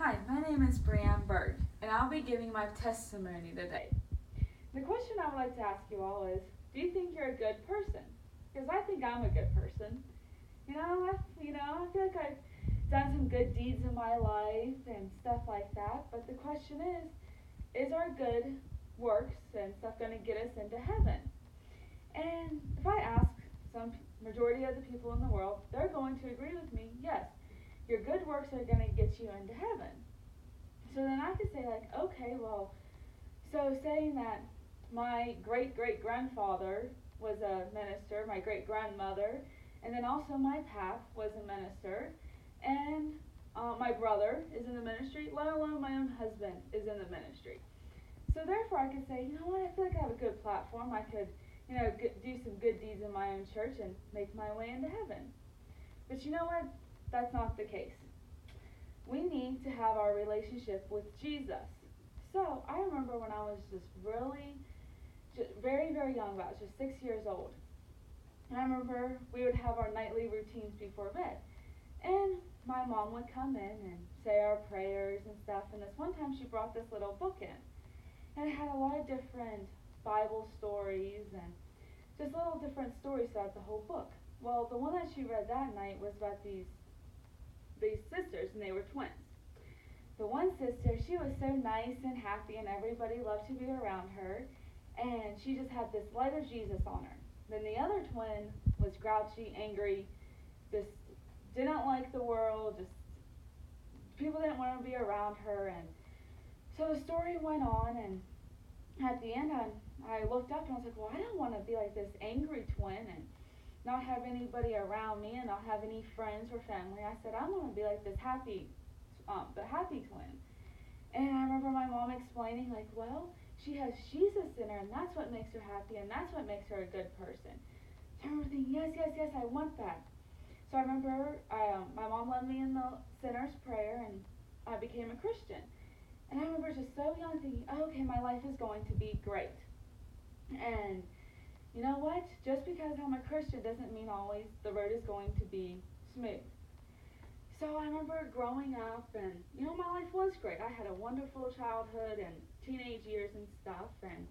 Hi, my name is Brianne Berg, and I'll be giving my testimony today. The question I would like to ask you all is, do you think you're a good person? Because I think I'm a good person. I feel like I've done some good deeds in my life and stuff like that, but the question is our good works and stuff going to get us into heaven? And if I ask some majority of the people in the world, they're going to agree with me, yes, your good works are going to get you into heaven. So then I could say, like, okay, well, so saying that my great-great-grandfather was a minister, my great-grandmother, and then also my pap was a minister, and my brother is in the ministry, let alone my own husband is in the ministry. So therefore I could say, you know what, I feel like I have a good platform. I could, do some good deeds in my own church and make my way into heaven. But you know what? That's not the case. We need to have our relationship with Jesus. So I remember when I was just very, very young, about just 6 years old. And I remember we would have our nightly routines before bed. And my mom would come in and say our prayers and stuff. And this one time she brought this little book in. And it had a lot of different Bible stories and just little different stories throughout the whole book. Well, the one that she read that night was about these sisters, and they were twins. The one sister, she was so nice and happy, and everybody loved to be around her, and she just had this light of Jesus on her. Then the other twin was grouchy, angry, just didn't like the world, just people didn't want to be around her, and so the story went on, and at the end I looked up and I was like, well, I don't want to be like this angry twin and not have anybody around me and not have any friends or family. I said, I want to be like this the happy twin. And I remember my mom explaining, like, well, she's a sinner, and that's what makes her happy, and that's what makes her a good person. So I remember thinking, yes, I want that. So I remember my mom led me in the sinner's prayer, and I became a Christian. And I remember just so young thinking, oh, okay, my life is going to be great. And you know what? Just because I'm a Christian doesn't mean always the road is going to be smooth. So I remember growing up, and my life was great. I had a wonderful childhood and teenage years and stuff, and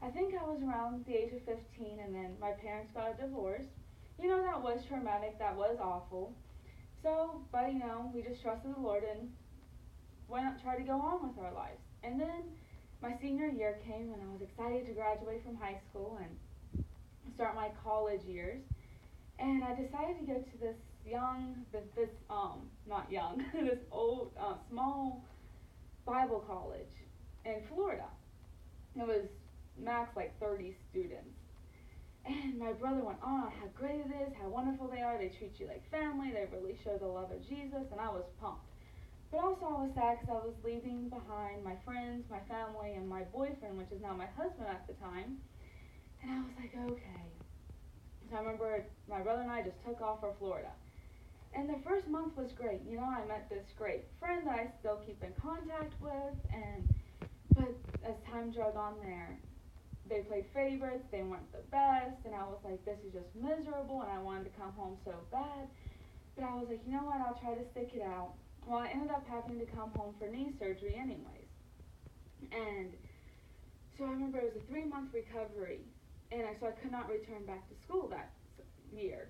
I think I was around the age of 15, and then my parents got a divorce. That was traumatic, that was awful. So, but we just trusted the Lord and tried to go on with our lives. And then my senior year came, and I was excited to graduate from high school and start my college years, and I decided to go to this this old small Bible college in Florida. It was max like 30 students, and my brother went on how great it is, how wonderful they are, they treat you like family, they really show the love of Jesus, and I was pumped. But also I was sad because I was leaving behind my friends, my family, and my boyfriend, which is now my husband at the time. And I was like, okay. So I remember my brother and I just took off for Florida. And the first month was great. I met this great friend that I still keep in contact with. But as time drug on there, they played favorites. They weren't the best. And I was like, this is just miserable. And I wanted to come home so bad. But I was like, you know what? I'll try to stick it out. Well, I ended up having to come home for knee surgery anyways. And so I remember it was a 3-month recovery. And so I could not return back to school that year.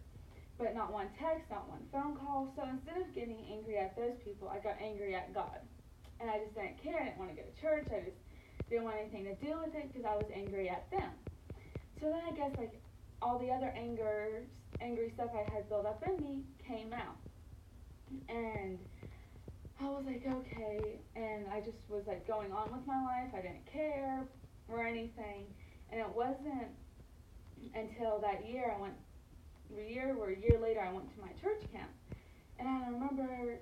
But not one text, not one phone call. So instead of getting angry at those people, I got angry at God. And I just didn't care. I didn't want to go to church. I just didn't want anything to do with it because I was angry at them. So then I guess like all the other angry stuff I had built up in me came out. And I was like, okay. And I just was like going on with my life. I didn't care or anything. And it wasn't until that year a year later, I went to my church camp. And I remember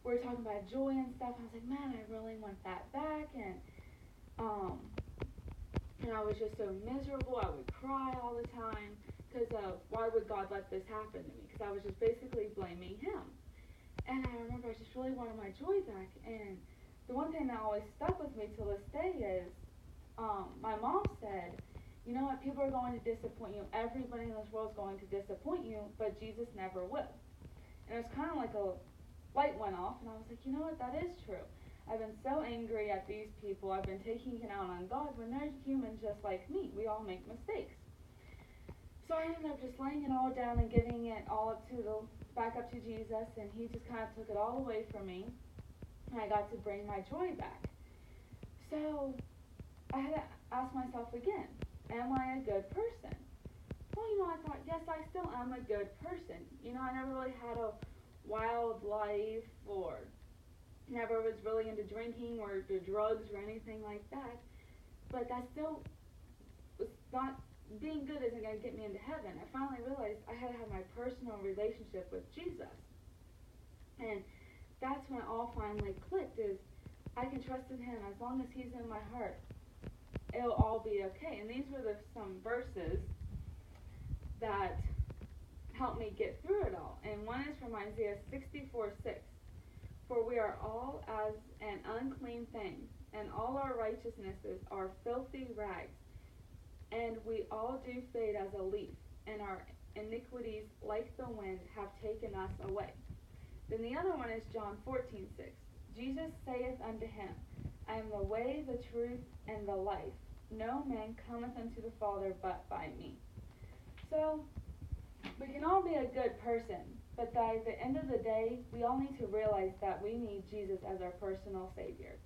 we were talking about joy and stuff. And I was like, man, I really want that back. And I was just so miserable. I would cry all the time because why would God let this happen to me? Because I was just basically blaming him. And I remember I just really wanted my joy back. And the one thing that always stuck with me till this day is my mom said, you know what, people are going to disappoint you. Everybody in this world is going to disappoint you, but Jesus never will. And it was kind of like a light went off, and I was like, you know what, that is true. I've been so angry at these people. I've been taking it out on God when they're human just like me. We all make mistakes. So I ended up just laying it all down and giving it all back up to Jesus, and he just kind of took it all away from me, and I got to bring my joy back. So I had to ask myself again, am I a good person? Well, I thought, yes, I still am a good person. I never really had a wild life, or never was really into drinking or drugs or anything like that. But that still was not, being good isn't going to get me into heaven. I finally realized I had to have my personal relationship with Jesus. And that's when it all finally clicked, is I can trust in him as long as he's in my heart. It'll all be okay. And these were some verses that helped me get through it all. And one is from Isaiah 64:6. For we are all as an unclean thing, and all our righteousnesses are filthy rags. And we all do fade as a leaf, and our iniquities, like the wind, have taken us away. Then the other one is John 14:6. Jesus saith unto him, I am the way, the truth, and the life. No man cometh unto the Father but by me. So, we can all be a good person, but by the end of the day, we all need to realize that we need Jesus as our personal Savior.